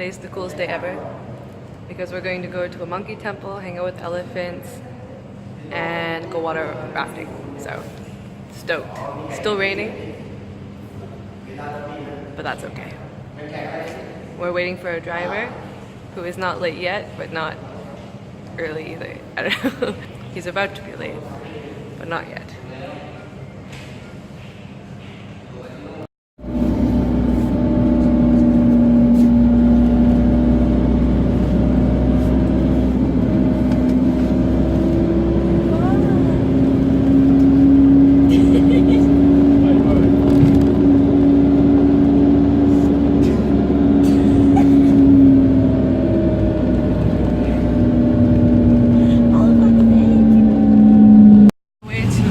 today's the coolest day ever because we're going to go to a monkey temple, hang out with elephants, and go water rafting. So, stoked. Still raining, but that's okay. We're waiting for a driver who is not late yet, but not early either. I don't know. He's about to be late, but not yet.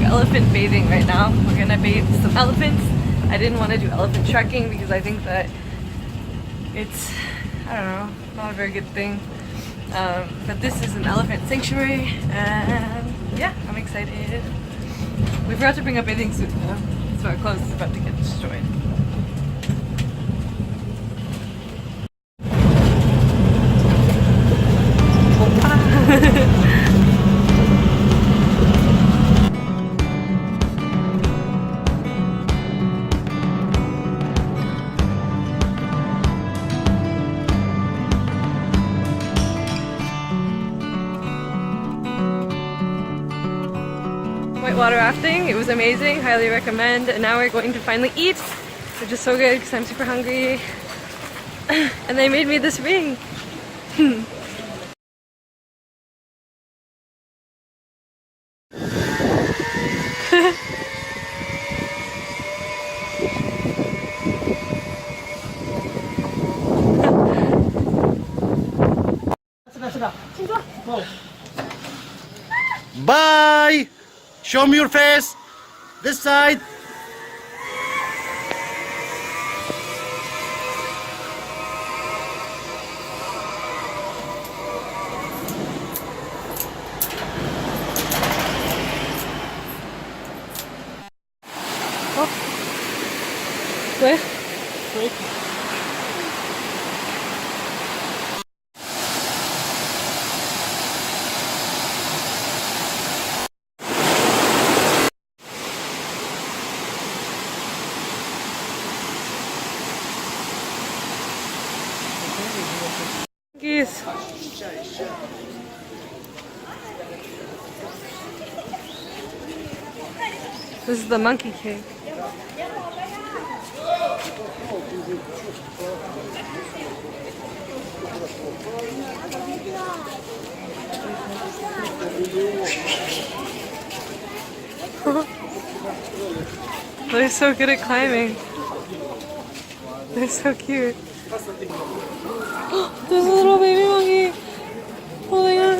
Elephant bathing right now. We're gonna bathe some elephants. I didn't want to do elephant trekking because I think that it's, I don't know, not a very good thing. But this is an elephant sanctuary and yeah, I'm excited. We forgot to bring a bathing suit though, so our clothes is about to get destroyed. Whitewater rafting, it was amazing, highly recommend. And now we're going to finally eat, which is so good because I'm super hungry. And they made me this ring. Bye! Show me your face! This side! Oh. Where? Wait. Geese. This is the monkey cake. They're so good at climbing. They're so cute. There's a little baby monkey holding on.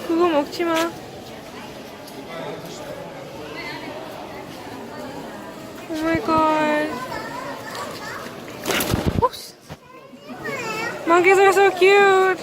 그거 먹지 마. Oh my god. Monkeys are so cute.